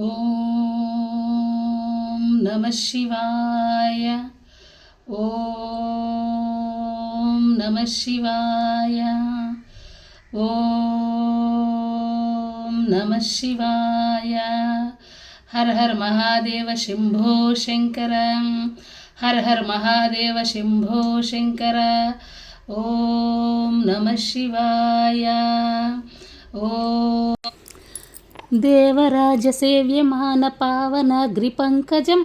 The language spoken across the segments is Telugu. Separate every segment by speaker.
Speaker 1: ఓం నమః శివాయ. ఓం నమః శివాయ. ఓం నమః శివాయ. హర హర మహాదేవ శంభో శంకర. హర హర మహాదేవ శంభో శంకర. ఓం నమః శివాయ. ఓం దేవరాజసేవ్యమాన పావనాగ్రిపంకజం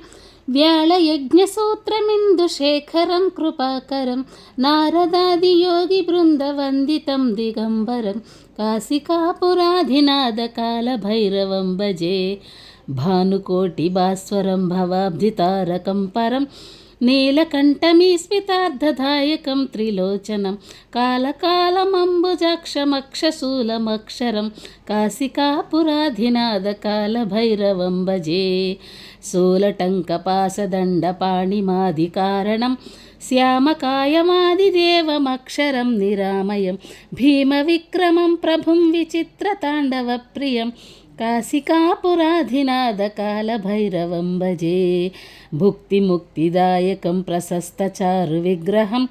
Speaker 1: వ్యాళయజ్ఞసూత్రమిందుశేఖరం కృపాకరం నారదాదియోగిబృందవందితం దిగంబరం కాశికాపురాధినాథకాలభైరవం భజే భానుకోటిభాస్వరం భవాబ్ధితారకం పరం నీలకంఠమీస్మితార్థదాయకం త్రిలోచనం కాలకాలమంబుజాక్షమక్షశూలమక్షరం కాశికాపురాధినాథకాలభైరవం భజే శూలటంకపాసదండపాణిమాదికారణం శ్యామకాయమాదిదేవమక్షరం నిరామయం భీమవిక్రమం ప్రభుం విచిత్రతాండవప్రియం కాశికాపురాధినాథకాలభైరవం భజే భుక్తిముక్తిదాయకం ప్రశస్తచారు విగ్రహం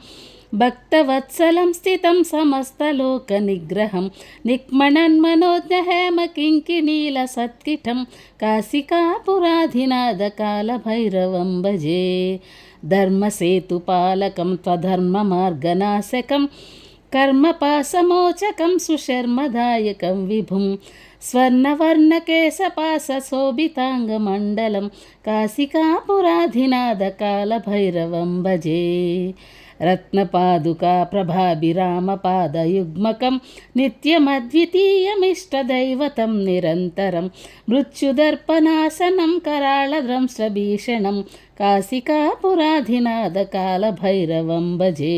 Speaker 1: భక్తవత్సలం స్థితం సమస్తలోకనిగ్రహం నిక్మణన్మనోజ్ఞహేమకింకిణీలసత్కిటం కాశికాపురాధినాథకాలభైరవం భజే ధర్మసేతుపాలకం త్వధర్మమార్గనాశకం కర్మపాసమోచకం సుశర్మదాయకం విభుం స్వర్ణవర్ణకేశపాసశోభితాంగమండలం కాశికాపురాధినాథకాలభైరవం భజే రత్నపాదుకా ప్రభాభిరామపాదయుగ్మకం నిత్యమద్వితీయమిష్టదైవతం నిరంతరం మృత్యుదర్పనాశనం कराळद्रंशभीषणं కాశికాపురాధినాథకాలభైరవం భజే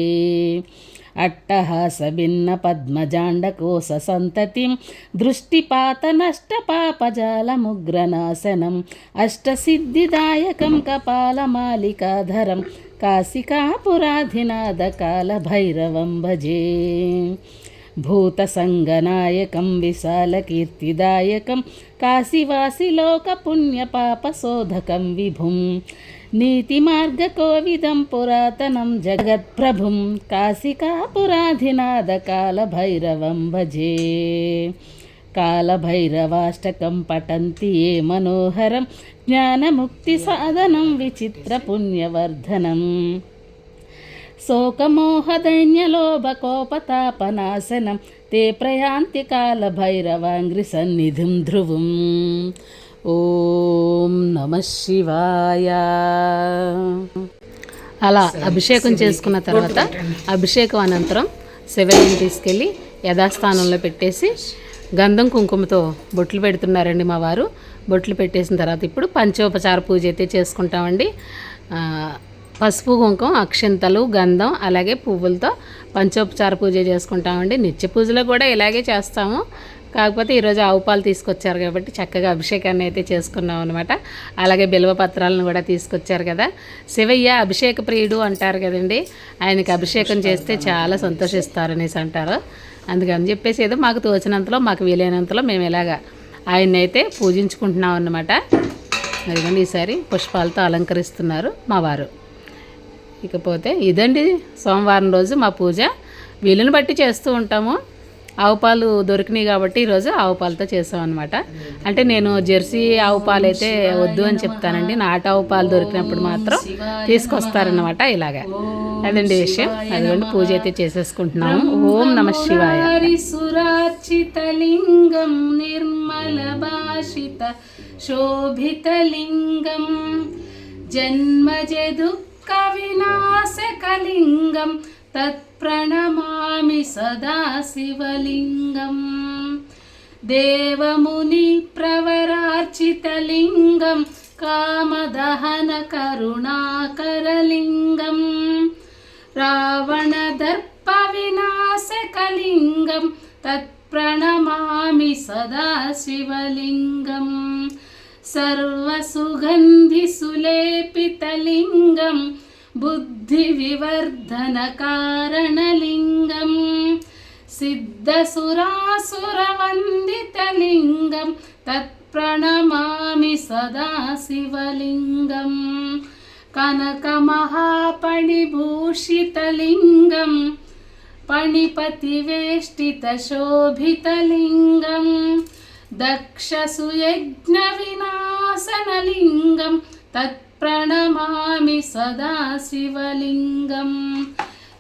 Speaker 1: అట్టహాసభిన్నపద్మజాండకోశసంతతిం దృష్టిపాతనష్టపాపజాలముగ్రనాశనం అష్టసిద్ధిదాయకం కపాలమాలికాధరం కాశికాపురాధినాథకాలభైరవం భజే భూతసంగనాయకం విశాలకీర్తిదాయకం కాశీవాసిలోకపుణ్యపాపశోధకం విభుం నీతిమార్గకోవిదం పురాతనం జగత్ప్రభుం కాశికాపురాధినాథకాలభైరవం భజే కాలభైరవాష్టకం పఠంతి ఏ మనోహరం జ్ఞానముక్తిసాధనం విచిత్రపుణ్యవర్ధనం శోకమోహదైన్యలోభకోపతాపనాశనం తే ప్రయాంతి కాలభైరవాంగ్రిసన్నిధిం ధ్రువం. ఓం నమః శివాయ. అలా అభిషేకం చేసుకున్న తర్వాత అభిషేకం అనంతరం శివయ్యని తీసుకెళ్ళి యథాస్థానంలో పెట్టేసి గంధం కుంకుమతో బొట్లు పెడుతున్నారండి మా వారు. బొట్లు పెట్టేసిన తర్వాత ఇప్పుడు పంచోపచార పూజ అయితే చేసుకుంటామండి. పసుపు కుంకుమ అక్షింతలు గంధం అలాగే పువ్వులతో పంచోపచార పూజ చేసుకుంటామండి. నిత్య పూజలో కూడా ఇలాగే చేస్తాము. కాకపోతే ఈరోజు ఆవు పాలు తీసుకొచ్చారు కాబట్టి చక్కగా అభిషేకాన్ని అయితే చేసుకున్నాం అనమాట. అలాగే బిల్వపత్రాలను కూడా తీసుకొచ్చారు కదా. శివయ్య అభిషేక ప్రియుడు అంటారు కదండి. ఆయనకి అభిషేకం చేస్తే చాలా సంతోషిస్తారు అనేసి అంటారు. అందుకని చెప్పేసి ఏదో మాకు తోచినంతలో మాకు వీలైనంతలో మేము ఇలాగా ఆయన్ని అయితే పూజించుకుంటున్నాం అన్నమాట. అదిగోండి ఈసారి పుష్పాలతో అలంకరిస్తున్నారు మా వారు. ఇకపోతే ఇదండి సోమవారం రోజు మా పూజ. వీలుని బట్టి చేస్తూ ఉంటాము. ఆవు పాలు దొరికినాయి కాబట్టి ఈరోజు ఆవు పాలతో చేసామన్నమాట. అంటే నేను జెర్సీ ఆవు పాలు అయితే వద్దు అని చెప్తానండి. నాటు ఆవు పాలు దొరికినప్పుడు మాత్రం తీసుకొస్తారన్నమాట. ఇలాగా అదండి విషయం. అదిగోండి పూజ అయితే చేసేసుకుంటున్నాము. ఓం నమః శివాయ. సురార్చితలింగం నిర్మల భాషిత శోభితలింగం జన్మజ వినాశకలింగం తత్ప్రణమామి సదా శివలింగం దేవముని ప్రవరార్చితలింగం కామదహన కరుణాకరలింగం రావణదర్ప వినాశకలింగం తత్ప్రణమామి సదా శివలింగం సర్వసుగంధిసులేపితలింగం బుద్ధివివర్ధనకారణలింగం సిద్ధసురాసురవందితలింగం తత్ తత్ప్రణమామి సదా శివలింగం కనకమహాపణిభూషితలింగం పణిపతివేష్టితశోభితలింగం దక్షసుయజ్ఞవినాశనలింగం తత్ప్రణమామి సదా శివలింగం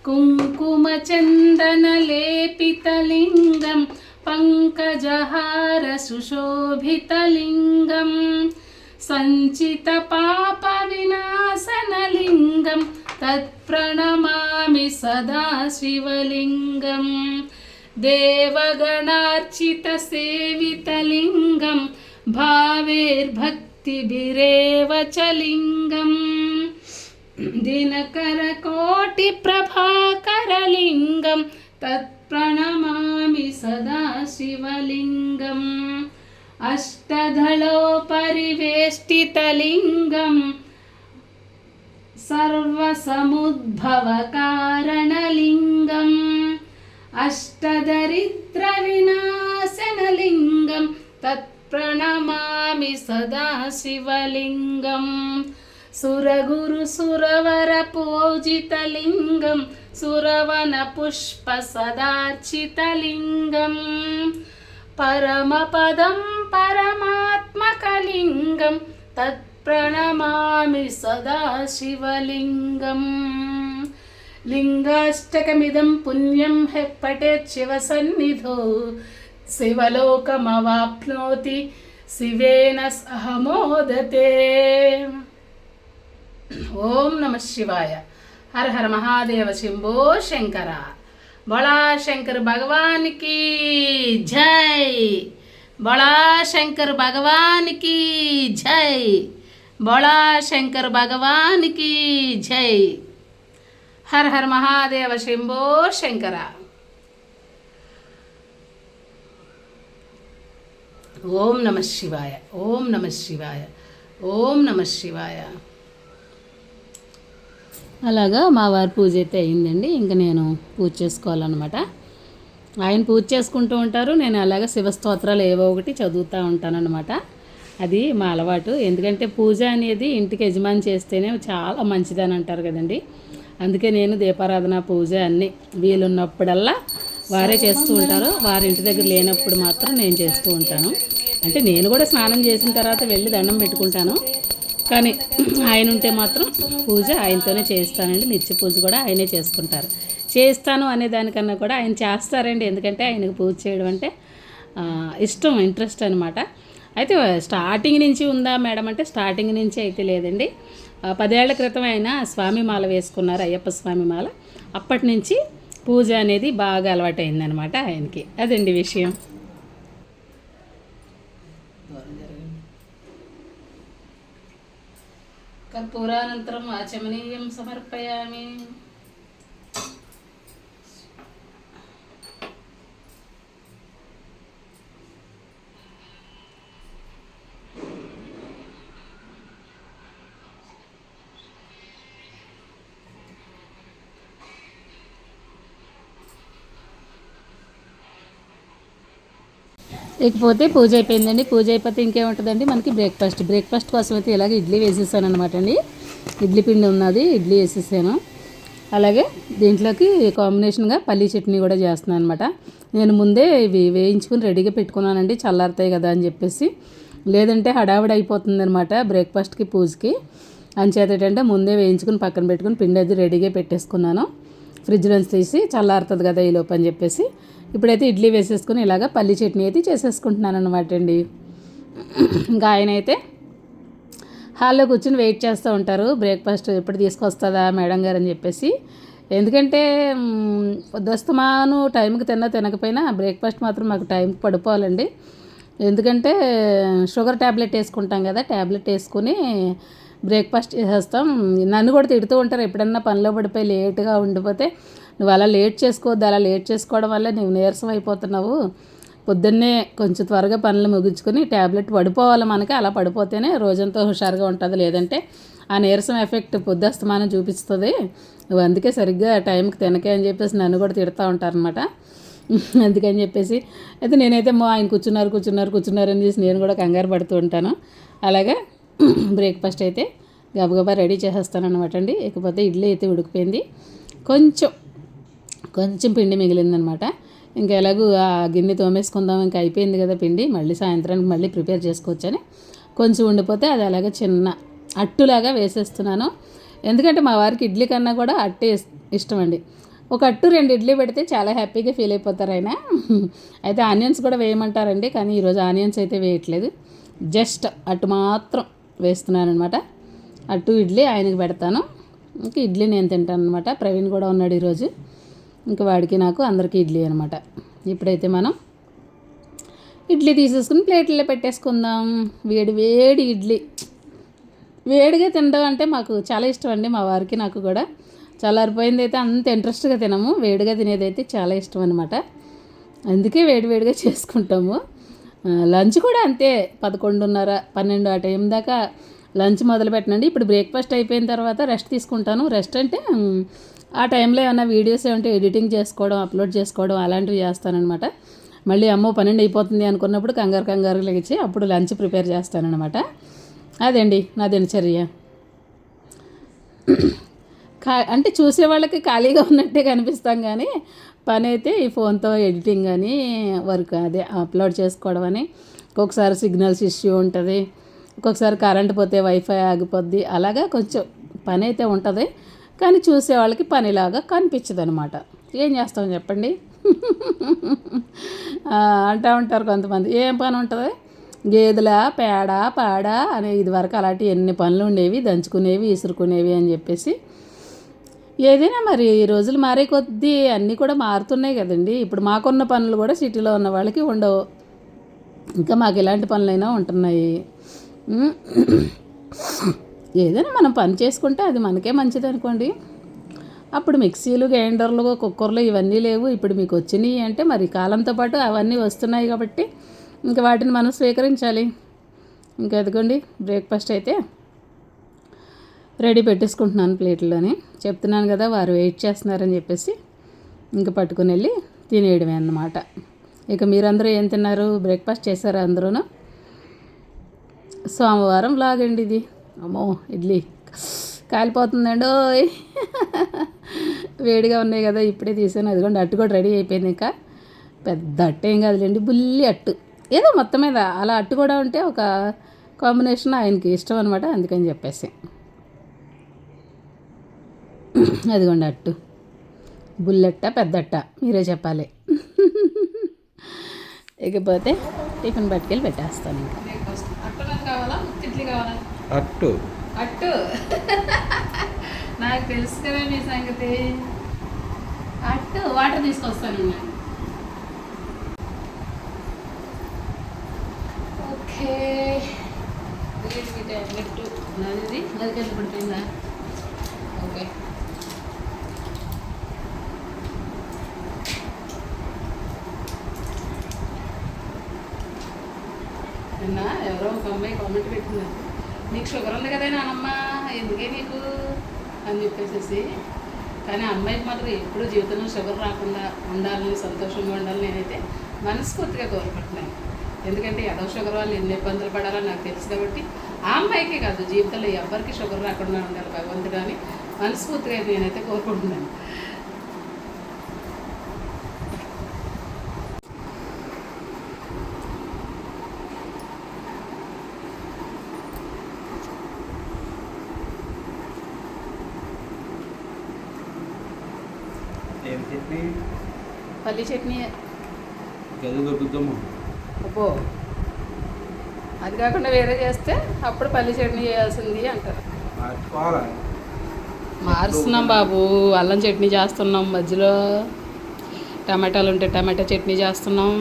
Speaker 1: కుంకుమచందనలేపితలింగం పంకజహార సుశోభితలింగం సంచితపాపవినాశనలింగం తత్ప్రణమామి సదా శివలింగం దేవగణార్చితసేవితలింగం భావేర్భక్తిభిరేవ చ లింగం దినకరకోటిప్రభాకరలింగం తత్ప్రణమామి సదా శివలింగం అష్టదళోపరివేష్టితలింగం సర్వసముద్భవకారణలింగం అష్టదరిద్రవినాశనలింగం తత్ప్రణమామి సదా శివలింగం సురగురుసురవరపూజితలింగం సురవనపుష్పసదార్చితలింగం పరమపదం పరమాత్మకలింగం తత్ప్రణమామి సదా శివలింగం లింగాష్టకమిదం పుణ్యం పఠేత్ శివసన్నిధో శివలోకమవాప్నోతి శివేన సహ మోదతే. ఓం నమ శివాయ. హర హర మహాదేవ శంభో శంకర. బోళా శంకర్ భగవాన్ की జై. బోళా శంకర్ భగవాన్ की జై. బోళా శంకర్ భగవాన్ की జై. హర హర మహాదేవ శంభో శంకర. ఓం నమ శివాయ. ఓం నమ శివాయ. ఓం నమ శివాయ. అలాగా మా వారి పూజ అయితే అయిందండి. ఇంకా నేను పూజ చేసుకోవాలన్నమాట. ఆయన పూజ చేసుకుంటూ ఉంటారు, నేను అలాగా శివస్తోత్రాలు ఏవో ఒకటి చదువుతూ ఉంటానన్నమాట. అది మా అలవాటు. ఎందుకంటే పూజ అనేది ఇంటికి యజమాని చేస్తేనే చాలా మంచిదని అంటారు కదండి. అందుకే నేను దీపారాధన పూజ అన్నీ వీలున్నప్పుడల్లా వారే చేస్తూ ఉంటారు. వారి ఇంటి దగ్గర లేనప్పుడు మాత్రం నేను చేస్తూ ఉంటాను. అంటే నేను కూడా స్నానం చేసిన తర్వాత వెళ్ళి దండం పెట్టుకుంటాను. కానీ ఆయన ఉంటే మాత్రం పూజ ఆయనతోనే చేస్తానండి. నిత్య పూజ కూడా ఆయనే చేసుకుంటారు. చేస్తాను అనే దానికన్నా కూడా ఆయన చేస్తారండి. ఎందుకంటే ఆయనకు పూజ చేయడం అంటే ఇష్టం, ఇంట్రెస్ట్ అనమాట. అయితే స్టార్టింగ్ నుంచి ఉందా మేడం అంటే స్టార్టింగ్ నుంచి అయితే లేదండి. 10 ఏళ్ల క్రితం ఆయన స్వామి మాల వేసుకున్నారు, అయ్యప్ప స్వామి మాల. అప్పటి నుంచి పూజ అనేది బాగా అలవాటైందనమాట ఆయనకి. అదండి విషయం. కర్పూరానంతరం ఆచమనీయం సమర్పయామి. ఇకపోతే పూజ అయిపోయిందండి. పూజ అయిపోతే ఇంకేముంటుందండి మనకి బ్రేక్ఫాస్ట్ కోసం అయితే ఇలాగ ఇడ్లీ వేసేసాను అనమాట అండి. ఇడ్లీ పిండి ఉన్నది, ఇడ్లీ వేసేసాను. అలాగే దీంట్లోకి కాంబినేషన్గా పల్లీ చట్నీ కూడా చేస్తున్నాను అనమాట. నేను ముందే ఇవి వేయించుకుని రెడీగా పెట్టుకున్నానండి, చల్లారుతాయి కదా అని చెప్పేసి. లేదంటే హడావిడి అయిపోతుంది అనమాట బ్రేక్ఫాస్ట్కి పూజకి. అంచేత ఏంటంటే ముందే వేయించుకుని పక్కన పెట్టుకుని పిండి అది రెడీగా పెట్టేసుకున్నాను. ఫ్రిడ్జ్లోంచి తీసి చల్లారుతుంది కదా ఈ లోపు అని చెప్పేసి. ఇప్పుడైతే ఇడ్లీ వేసేసుకుని ఇలాగ పల్లీ చట్నీ అయితే చేసేసుకుంటున్నాను అనమాట అండి. ఇంకా ఆయన అయితే హాల్లో కూర్చొని వెయిట్ చేస్తూ ఉంటారు, బ్రేక్ఫాస్ట్ ఎప్పుడు తీసుకొస్తుందా మేడం గారు అని చెప్పేసి. ఎందుకంటే దస్తమాను టైంకి తినకపోయినా బ్రేక్ఫాస్ట్ మాత్రం మాకు టైంకి పడిపోవాలండి. ఎందుకంటే షుగర్ ట్యాబ్లెట్ వేసుకుంటాం కదా, ట్యాబ్లెట్ వేసుకుని బ్రేక్ఫాస్ట్ చేసేస్తాం. నన్ను కూడా తిడుతూ ఉంటారు, ఎప్పుడన్నా పనిలో పడిపోయి లేట్గా ఉండిపోతే నువ్వు అలా లేట్ చేసుకోవద్దు, అలా లేట్ చేసుకోవడం వల్ల నువ్వు నీరసం అయిపోతున్నావు, పొద్దున్నే కొంచెం త్వరగా పనులు ముగించుకొని ట్యాబ్లెట్ పడిపోవాలి మనకి, అలా పడిపోతేనే రోజంతా హుషారుగా ఉంటుంది, లేదంటే ఆ నీరసం ఎఫెక్ట్ పొద్దుస్తమానం చూపిస్తుంది, నువ్వు అందుకే సరిగ్గా టైంకి తినకే అని చెప్పేసి నన్ను కూడా తిడుతూ ఉంటారనమాట. అందుకని చెప్పేసి అయితే నేనైతే ఆయన కూర్చున్నారు అని చేసి నేను కూడా కంగారు పడుతూ ఉంటాను. అలాగా బ్రేక్ఫాస్ట్ అయితే గబగబా రెడీ చేసేస్తాను అనమాట అండి. ఇకపోతే ఇడ్లీ అయితే ఉడికిపోయింది, కొంచెం పిండి మిగిలిందనమాట. ఇంకా ఎలాగూ ఆ గిన్నె తోమేసుకుందాం, ఇంకా అయిపోయింది కదా పిండి, మళ్ళీ సాయంత్రానికి మళ్ళీ ప్రిపేర్ చేసుకోవచ్చని కొంచెం ఉండిపోతే అది అలాగే చిన్న అట్టులాగా వేసేస్తున్నాను. ఎందుకంటే మా వారికి ఇడ్లీ కన్నా కూడా అట్టే ఇష్టం అండి. ఒక అట్టు 2 ఇడ్లీ పెడితే చాలా హ్యాపీగా ఫీల్ అయిపోతారు ఆయన. అయితే ఆనియన్స్ కూడా వేయమంటారండి, కానీ ఈరోజు ఆనియన్స్ అయితే వేయట్లేదు, జస్ట్ అట్టు మాత్రం వేస్తున్నాను అనమాట. అట్టు ఇడ్లీ ఆయనకి పెడతాను, ఇంకా ఇడ్లీ నేను తింటాను అనమాట. ప్రవీణ్ కూడా ఉన్నాడు ఈరోజు, ఇంకా వాడికి నాకు అందరికీ ఇడ్లీ అనమాట. ఇప్పుడైతే మనం ఇడ్లీ తీసేసుకుని ప్లేట్లో పెట్టేసుకుందాం. వేడి ఇడ్లీ వేడిగా తినడం అంటే మాకు చాలా ఇష్టం అండి, మా వారికి నాకు కూడా. చల్లారిపోయింది అయితే అంత ఇంట్రెస్ట్గా తినము, వేడిగా తినేది అయితే చాలా ఇష్టం అనమాట. అందుకే వేడిగా చేసుకుంటాము. లంచ్ కూడా అంతే, 11:30, 12 ఆ టైం దాకా లంచ్ మొదలు పెట్టనండి. ఇప్పుడు బ్రేక్ఫాస్ట్ అయిపోయిన తర్వాత రెస్ట్ తీసుకుంటాను. రెస్ట్ అంటే ఆ టైంలో ఏమైనా వీడియోస్ ఏమంటే ఎడిటింగ్ చేసుకోవడం, అప్లోడ్ చేసుకోవడం అలాంటివి చేస్తానన్నమాట. మళ్ళీ అమ్మో 12 అయిపోతుంది అనుకున్నప్పుడు కంగారు లేచి అప్పుడు లంచ్ ప్రిపేర్ చేస్తానన్నమాట. అదండి నా దినచర్య. అంటే చూసే వాళ్ళకి ఖాళీగా ఉన్నట్టే కనిపిస్తాం, కానీ పని అయితే ఈ ఫోన్తో ఎడిటింగ్ అని వర్క్ అదే అప్లోడ్ చేసుకోవడం అని. ఒక్కొక్కసారి సిగ్నల్స్ ఇష్యూ ఉంటుంది, ఒక్కొక్కసారి కరెంట్ పోతే వైఫై ఆగిపోద్ది, అలాగా కొంచెం పని అయితే ఉంటుంది, కానీ చూసే వాళ్ళకి పనిలాగా కనిపించదు అనమాట. ఏం చేస్తాం చెప్పండి. అంటూ ఉంటారు కొంతమంది, ఏం పని ఉంటుంది, గేదెల పేడ పాడ అనే ఇదివరకు అలాంటి ఎన్ని పనులు ఉండేవి, దంచుకునేవి, ఇసురుకునేవి అని చెప్పేసి. ఏదైనా మరి ఈ రోజులు మారే కొద్దీ అన్నీ కూడా మారుతున్నాయి కదండి. ఇప్పుడు మాకున్న పనులు కూడా సిటీలో ఉన్న వాళ్ళకి ఉండవు, ఇంకా మాకు ఎలాంటి పనులైనా ఉంటున్నాయి. ఏదైనా మనం పని చేసుకుంటే అది మనకే మంచిది అనుకోండి. అప్పుడు మిక్సీలు, గ్రైండర్లు, కుక్కర్లు ఇవన్నీ లేవు. ఇప్పుడు మీకు వచ్చినాయి అంటే మరి కాలంతో పాటు అవన్నీ వస్తున్నాయి కాబట్టి ఇంకా వాటిని మనం స్వీకరించాలి. ఇంకా ఎదుగోండి బ్రేక్ఫాస్ట్ అయితే రెడీ పెట్టేసుకుంటున్నాను ప్లేట్లోని. చెప్తున్నాను కదా వారు వెయిట్ చేస్తున్నారని చెప్పేసి ఇంకా పట్టుకుని వెళ్ళి తినేయడమే అన్నమాట. ఇక మీరందరూ ఏం తిన్నారు, బ్రేక్ఫాస్ట్ చేశారా అందరూను? సోమవారం వ్లాగ్ అండి ఇది. అమ్మో ఇడ్లీ కాలిపోతుందండి, ఓయ్ వేడిగా ఉన్నాయి కదా, ఇప్పుడే తీసాను. అదిగోండి అట్టు కూడా రెడీ అయిపోయింది. ఇంకా పెద్ద అట్టు ఏం కాదులేండి, బుల్లి అట్టు, ఏదో మొత్తం మీద అలా అట్టు కూడా ఉంటే ఒక కాంబినేషన్ ఆయనకి ఇష్టం అనమాట, అందుకని చెప్పేసి. అదిగోండి అట్టు, బుల్లెట్ట పెద్దట్ట మీరే చెప్పాలి. ఇకపోతే టిఫిన్ పట్టుకెళ్ళి పెట్టేస్తాను. ఇంకా కావాలా ఇడ్లీ కావాలా? అట్టు నాకు తెలుసు కదా మీ సంగతి. అట్టు వాటర్ తీసుకొస్తాను. ఓకే అది కలిసి పడిపోయిందా? ఓకే నిన్న ఎవరో ఒక అమ్మాయి కామెంట్ పెట్టిందండి, నీకు షుగర్ ఉంది కదా నానమ్మ, ఎందుకే నీకు అని చెప్పేసి. కానీ అమ్మాయికి మాత్రం ఎప్పుడూ జీవితంలో షుగర్ రాకుండా ఉండాలని, సంతోషంగా ఉండాలని నేనైతే మనస్ఫూర్తిగా కోరుకుంటున్నాను. ఎందుకంటే ఏదో షుగర్ వాళ్ళు ఎన్ని ఇబ్బందులు పడాలో నాకు తెలుసు కాబట్టి ఆ అమ్మాయికే కాదు, జీవితంలో ఎవరికి షుగర్ రాకుండా ఉండాలి భగవంతుడు అని మనస్ఫూర్తిగా నేనైతే కోరుకుంటున్నాను. పల్లి చట్నీ అబ్బో, అది కాకుండా వేరే చేస్తే అప్పుడు పల్లి చట్నీ చేయాల్సింది అంటారు. మారుస్తున్నాం బాబు, అల్లం చట్నీ చేస్తున్నాం, మధ్యలో టమాటాలు ఉంటే టమాటా చట్నీ చేస్తున్నాం.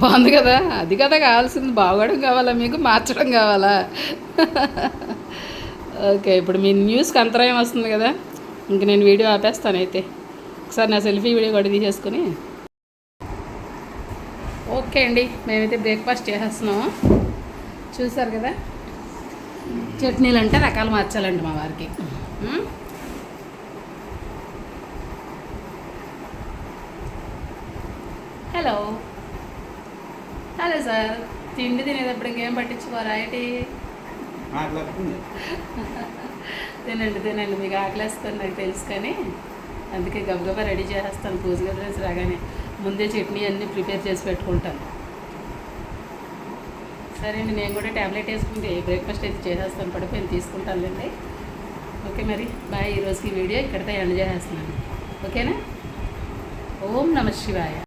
Speaker 1: బాగుంది కదా, అది కదా కావాల్సింది. బాగోవడం కావాలా మీకు, మార్చడం కావాలా? ఓకే, ఇప్పుడు మీ న్యూస్కి అంతరాయం వస్తుంది కదా, ఇంక నేను వీడియో ఆపేస్తాను. అయితే ఒకసారి నా సెల్ఫీ వీడియో కూడా తీసేసుకుని. ఓకే అండి, మేమైతే బ్రేక్ఫాస్ట్ చేసేస్తున్నాము. చూసారు కదా, చట్నీలు అంటే రకాలు మార్చాలండి మా వారికి. Hello hello sir. తిండి తినేటప్పుడు ఇంకేం పట్టించుకోరా ఏంటి? తినండి తినండి, మీకు ఆకలేస్తుంది నాకు తెలుసు, కానీ అందుకే గబగబా రెడీ చేసేస్తాను. పూజ గది నుంచి రాగానే ముందే చట్నీ అన్నీ ప్రిపేర్ చేసి పెట్టుకుంటాను. సరే అండి, నేను కూడా ట్యాబ్లెట్ వేసుకుంటే బ్రేక్ఫాస్ట్ అయితే చేసేస్తాను, పడిపోయి తీసుకుంటానులేండి. ఓకే మరి బాయ్. ఈరోజుకి వీడియో ఇక్కడితో ఎండ్ చేసేస్తున్నాను. ఓకేనా? ఓం నమ శివాయ.